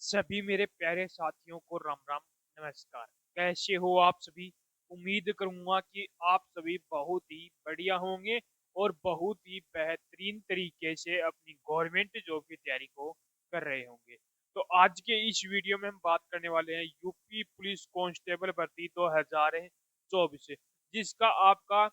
सभी मेरे प्यारे साथियों को राम राम, नमस्कार। कैसे हो आप सभी? उम्मीद करूंगा कि आप सभी बहुत ही बढ़िया होंगे और बहुत ही बेहतरीन तरीके से अपनी गवर्नमेंट जॉब की तैयारी को कर रहे होंगे। तो आज के इस वीडियो में हम बात करने वाले हैं यूपी पुलिस कांस्टेबल भर्ती 2024, जिसका आपका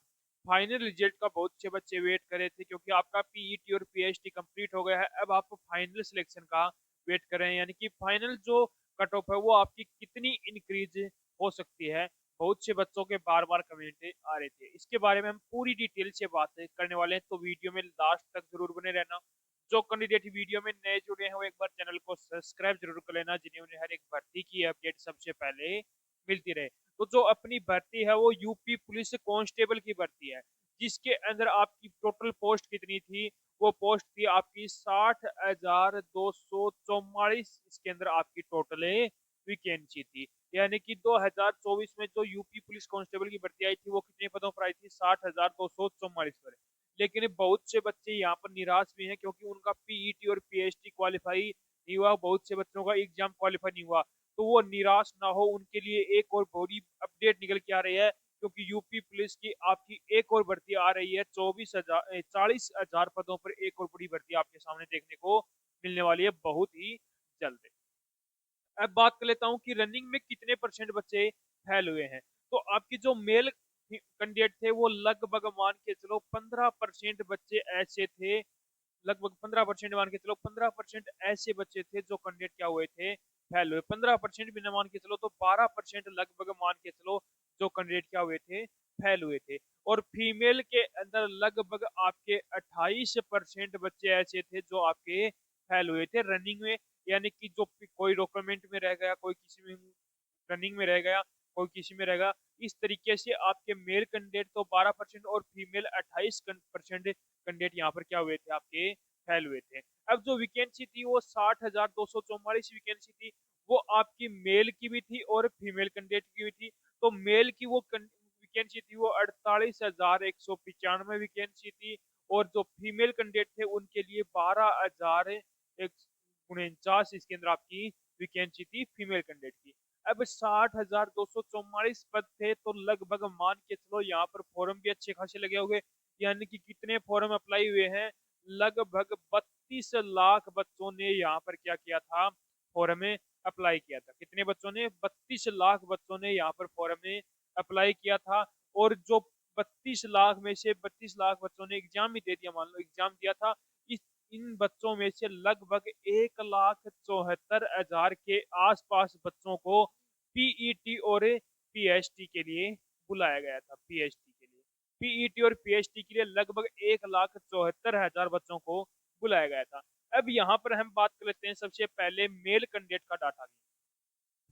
फाइनल रिजल्ट का बहुत से बच्चे वेट कर रहे थे, क्योंकि आपका पीईटी और पीएचडी कंप्लीट हो गया है। अब आप फाइनल सिलेक्शन का वेट कर रहे हैं, यानी कि फाइनल जो कट ऑफ है वो आपकी कितनी इंक्रीज हो सकती है। बहुत से बच्चों के बार बार कमेंट आ रहे थे, इसके बारे में हम पूरी डिटेल से बात करने वाले हैं, तो वीडियो में लास्ट तक जरूर बने रहना। जो कैंडिडेट वीडियो में नए जुड़े हैं वो एक बार चैनल को सब्सक्राइब जरूर कर लेना, जिन्हें उन्हें हर एक भर्ती की अपडेट सबसे पहले मिलती रहे। तो जो अपनी भर्ती है वो यूपी पुलिस कांस्टेबल की भर्ती है, जिसके अंदर आपकी टोटल पोस्ट कितनी थी? वो पोस्ट थी आपकी 60,244। इसके अंदर आपकी टोटल वैकेंसी थी, यानी कि 2024 में जो यूपी पुलिस कांस्टेबल की भर्ती आई थी वो कितने पदों पर आई थी? 60,244 पर। लेकिन बहुत से बच्चे यहाँ पर निराश भी हैं, क्योंकि उनका पीईटी और पीएचडी क्वालिफाई नहीं हुआ। बहुत से बच्चों का एग्जाम क्वालिफाई नहीं हुआ। तो वो निराश ना हो, उनके लिए एक और बड़ी अपडेट निकल के आ रही है, क्योंकि यूपी पुलिस की आपकी एक और भर्ती आ रही है। 40,000 पदों पर एक और बड़ी भर्ती आपके सामने देखने को मिलने वाली है बहुत ही जल्द। अब बात कर लेता हूँ कि रनिंग में कितने परसेंट बच्चे फेल हुए हैं। तो आपकी जो मेल कैंडिडेट थे वो लगभग मान के चलो 15% बच्चे ऐसे थे। लगभग 15% मान के चलो, 15% ऐसे बच्चे थे जो कैंडिडेट क्या हुए थे? फेल हुए। 15% भी न मान के चलो तो 12% लगभग मान के चलो जो कैंडिडेट क्या हुए थे? फेल हुए थे। और फीमेल के अंदर लगभग आपके 28% बच्चे ऐसे थे जो आपके फेल हुए थे रनिंग में, यानी कि जो कोई डॉक्यूमेंट में रह गया, कोई किसी में रनिंग में रह गया, कोई किसी में रहेगा। इस तरीके से आपके मेल कैंडिडेट तो 12% और फीमेल 28% कैंडिडेट यहाँ पर क्या हुए थे? आपके फेल हुए थे। अब जो वैकेंसी थी वो 60,244 वैकेंसी थी। वो आपकी मेल की भी थी और फीमेल कैंडिडेट की भी थी। तो मेल की वो वैकेंसी थी वो 48,195 वैकेंसी थी, और जो फीमेल कैंडिडेट थे उनके लिए 12,149 इसके अंदर आपकी वैकेंसी थी फीमेल कैंडिडेट की। अब 60,244 पद थे, तो लगभग मान के चलो यहाँ पर फॉर्म भी अच्छे खासे लगे होंगे। यानी कि कितने फॉर्म अप्लाई हुए हैं? लगभग 32 लाख बच्चों ने यहाँ पर क्या किया था? फॉर्म में अप्लाई किया था। कितने बच्चों ने? 32 लाख बच्चों ने यहाँ पर फॉर्म में अप्लाई किया था। और जो 32 लाख में से 32 लाख बच्चों ने एग्जाम भी दे दिया, मान लो एग्जाम दिया था। इस इन बच्चों में से लगभग 1,74,000 के आसपास बच्चों को पीईटी और पीएचडी के लिए बुलाया गया था। पीएचडी के लिए, पीईटी और पीएचडी के लिए लगभग 1,74,000 बच्चों को बुलाया गया था। अब यहाँ पर हम बात कर लेते हैं सबसे पहले मेल कैंडिडेट का डाटा की।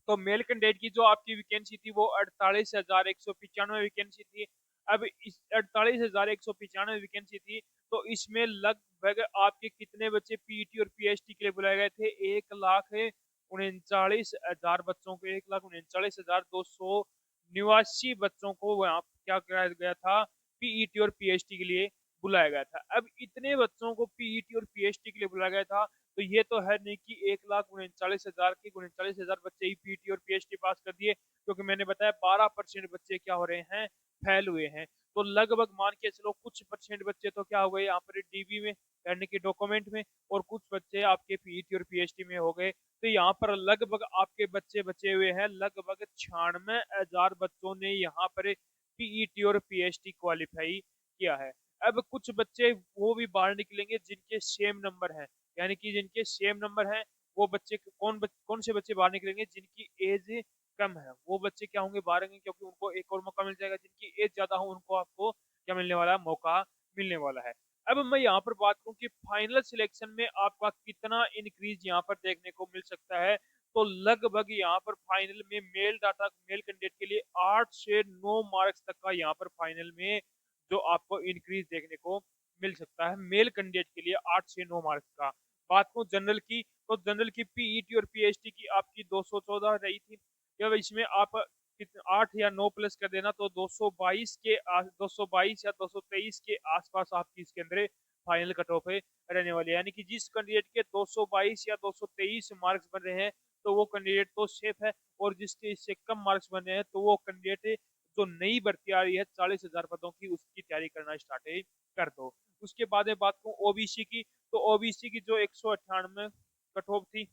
तो मेल कैंडिडेट की जो आपकी वैकेंसी थी वो 48,195 वैकेंसी थी। अब इस 48,195 वैकेंसी थी, तो इसमें लगभग आपके कितने बच्चे पीटी और पीएचडी के लिए बुलाए गए थे? 1,39,000 बच्चों को, 1,39,289 बच्चों को वहाँ क्या कराया गया था? पीईटी और पीएचडी के लिए बुलाया गया था। अब इतने बच्चों को पीईटी और पीएचडी के लिए बुलाया गया था, तो ये तो है नहीं कि 1,39,000 के 39,000 बच्चे ही पीटी और पीएचडी पास कर दिए, क्योंकि मैंने बताया 12% बच्चे क्या हो रहे हैं? फेल हुए हैं। तो लगभग मान के चलो कुछ परसेंट बच्चे तो क्या हो गए यहाँ पर? डीबी में, यानी कि डॉक्यूमेंट में, और कुछ बच्चे आपके पीटी और पीएचडी में हो गए। तो यहाँ पर लगभग आपके बच्चे बचे हुए हैं, लगभग 96,000 बच्चों ने यहाँ पर पीईटी और पीएचडी क्वालिफाई किया है। अब कुछ बच्चे वो भी बाहर निकलेंगे जिनके सेम नंबर हैं, यानी कि जिनके सेम नंबर हैं। वो बच्चे कौन से बच्चे बाहर निकलेंगे? जिनकी एज कम है, वो बच्चे क्या होंगे? बाहर होंगे, क्योंकि उनको एक और मौका मिल जाएगा। जिनकी एज ज्यादा हो उनको आपको क्या मिलने वाला है? मौका मिलने वाला है। अब मैं यहाँ पर बात करूँ कि फाइनल सिलेक्शन में आपका कितना इंक्रीज यहाँ पर देखने को मिल सकता है, तो लगभग यहाँ पर फाइनल में मेल कैंडिडेट के लिए 8 से 9 मार्क्स तक का यहाँ पर फाइनल में जो आपको इंक्रीज देखने को मिल सकता है मेल कैंडिडेट के लिए, 8 से 9 मार्क्स का। बात करूं जनरल की, तो जनरल की पीईटी और पीएचडी की आपकी 214 रही थी। जब इसमें आप 8 या 9 प्लस कर देना तो 222 या 223 के आसपास आपकी इसके अंदर फाइनल कट ऑफ रहने वाली है। यानी कि जिस कैंडिडेट के 222 या 223 मार्क्स बन रहे हैं तो वो कैंडिडेट तो सेफ है, और जिसके इससे कम मार्क्स बन रहे हैं तो वो कैंडिडेट जो नई भर्ती आ रही है 40,000 पदों की, उसकी तैयारी करना स्टार्ट कर दो। उसके बाद में बात करूं ओबीसी की, तो ओबीसी की जो 198 कट ऑफ थी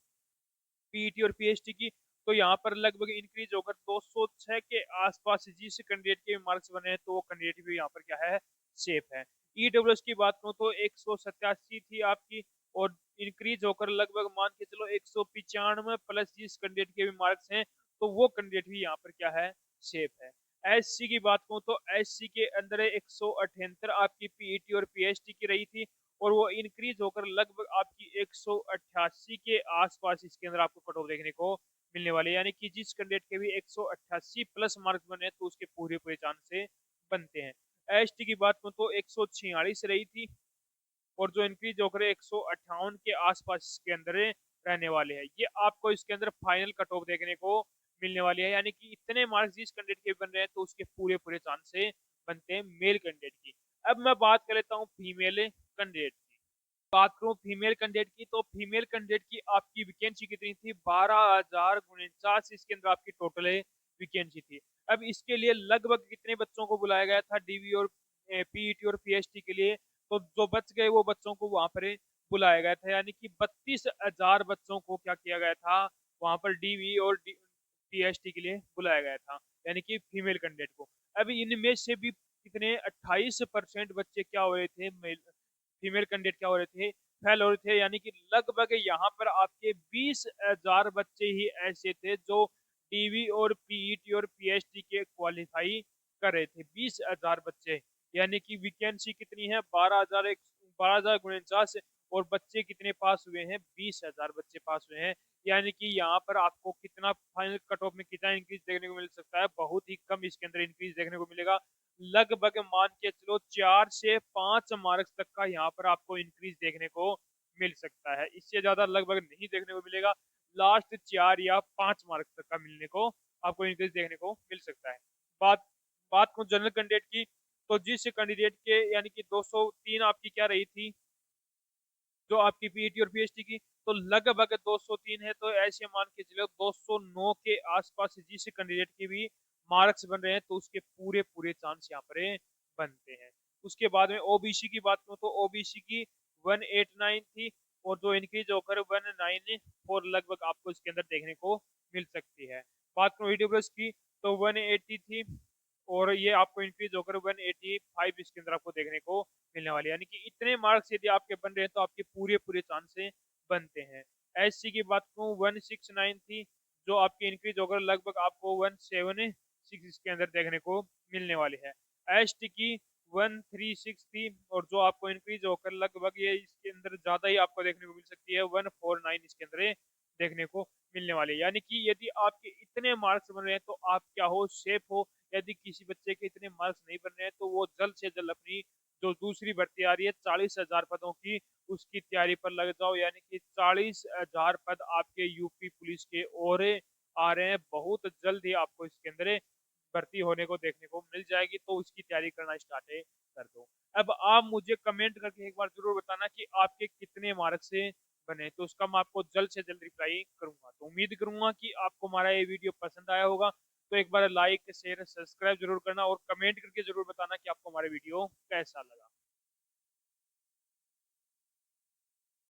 पीईटी और पीएचडी की, तो यहाँ पर लगभग इंक्रीज होकर 206 के आसपास जिस कैंडिडेट के मार्क्स बने हैं तो वो कैंडिडेट भी यहाँ पर क्या है, सेफ है। ईडब्ल्यूएस की बात करूँ तो 187 थी आपकी, और इंक्रीज होकर लगभग मान के चलो 195 प्लस जिस कैंडिडेट के भी मार्क्स हैं तो वो कैंडिडेट भी यहाँ पर क्या है, सेफ है। एससी की बात करूँ तो एससी के अंदर 178 आपकी पीईटी और पीएचडी की रही थी, और वो इंक्रीज होकर लगभग आपकी 188 के आसपास इसके अंदर आपको कट ऑफ देखने को मिलने वाली है। यानी कि जिस कैंडिडेट के भी 188 प्लस मार्क्स बने तो उसके पूरे पूरे चांस से बनते हैं। एसटी की बात करूं तो 146 रही थी, और जो इंक्रीज होकर 158 के आसपास इसके अंदर रहने वाले हैं। ये आपको इसके अंदर फाइनल कट ऑफ देखने को मिलने वाली है। यानी कि इतने मार्क्स जिस कैंडिडेट के बन रहे हैं तो उसके पूरे पूरे चांस से बनते हैं मेल कैंडिडेट की। अब मैं बात कर लेता हूँ फीमेल कैंडिडेट की। बात करूं फीमेल कैंडिडेट की, तो फीमेल कैंडिडेट की आपकी वैकेंसी कितनी थी, 12,049 इसके अंदर आपकी टोटल वैकेंसी थी। अब इसके लिए लगभग कितने बच्चों को बुलाया गया था डीवी और पीईटी और पीएचडी के लिए, तो जो बच गए वो बच्चों को वहां पर बुलाया गया था। यानी कि 32,000 बच्चों को क्या किया गया था, वहां पर डीवी और पीएचडी के लिए बुलाया गया था, यानी कि फीमेल कैंडिडेट को। अब इनमें से भी कितने 28% बच्चे क्या हो रहे थे, फीमेल कैंडिडेट क्या हो रहे थे, फेल हो रहे थे। यानी कि लगभग यहाँ पर आपके 20,000 बच्चे ही ऐसे थे जो डीवी और पीईटी और पीएचडी के क्वालिफाई कर रहे थे, 20,000 बच्चे। यानी कि वैकेंसी कितनी है, 12,049, और बच्चे कितने पास हुए हैं, 20,000 बच्चे पास हुए हैं। यानी कि यहाँ पर आपको कितना फाइनल कट ऑफ में कितना इंक्रीज देखने को मिल सकता है, बहुत ही कम इसके अंदर इंक्रीज देखने को मिलेगा। लगभग मान के चलो 4 से 5 मार्क्स तक का यहाँ पर आपको इंक्रीज देखने को मिल सकता है, इससे ज्यादा लगभग नहीं देखने को मिलेगा। लास्ट 4 या 5 मार्क्स तक का मिलने को आपको इंक्रीज देखने को मिल सकता है। बात बात को जनरल कैंडिडेट की, तो जिस कैंडिडेट के यानी कि 203 आपकी क्या रही थी, जो आपकी पीईटी और पीएचडी की, तो लगभग 203 है, तो ऐसे मान के चलो 209 के आसपास जिस कैंडिडेट के भी मार्क्स बन रहे हैं तो उसके पूरे पूरे चांस यहाँ पर बनते हैं। उसके बाद में ओबीसी की बात करूं तो ओबीसी की 189 थी, और जो इंक्रीज होकर 194 लगभग आपको इसके अंदर देखने को मिल सकती है। बात करूं ईडब्ल्यूएस की, तो 180 थी, और ये आपको इंक्रीज होकर 185 इसके अंदर आपको देखने को मिलने वाली है। यानी कि इतने मार्क्स यदि आपके बन रहे हैं तो आपके पूरे पूरे चांस बनते हैं। एससी की बात करूं 169 थी, जो आपकी इंक्रीज होकर लगभग आपको 176 इसके अंदर देखने को मिलने वाली है। एसटी की 136 थी, और जो आपको इंक्रीज होकर लगभग ये इसके अंदर ज्यादा ही आपको देखने को मिल सकती है, 149 इसके अंदर देखने को मिलने वाली है। यानी कि यदि आपके इतने मार्क्स बन रहे हैं तो आप क्या हो, सेफ हो। यदि किसी बच्चे के इतने मार्क्स नहीं बन रहे हैं तो वो जल्द से जल्द अपनी जो दूसरी भर्ती आ रही है 40,000 पदों की, उसकी तैयारी पर लग जाओ। यानी कि 40,000 पद आपके यूपी पुलिस के और आ रहे हैं, बहुत जल्द ही आपको इसके अंदर भर्ती होने को देखने को मिल जाएगी, तो उसकी तैयारी करना स्टार्ट कर दो। अब आप मुझे कमेंट करके एक बार जरूर बताना कि आपके कितने मार्क्स से बने, तो उसका मैं आपको जल्द से जल्द रिप्लाई करूंगा। तो उम्मीद करूंगा कि आपको हमारा ये वीडियो पसंद आया होगा, तो एक बार लाइक शेयर सब्सक्राइब जरूर करना, और कमेंट करके जरूर बताना कि आपको हमारा वीडियो कैसा लगा।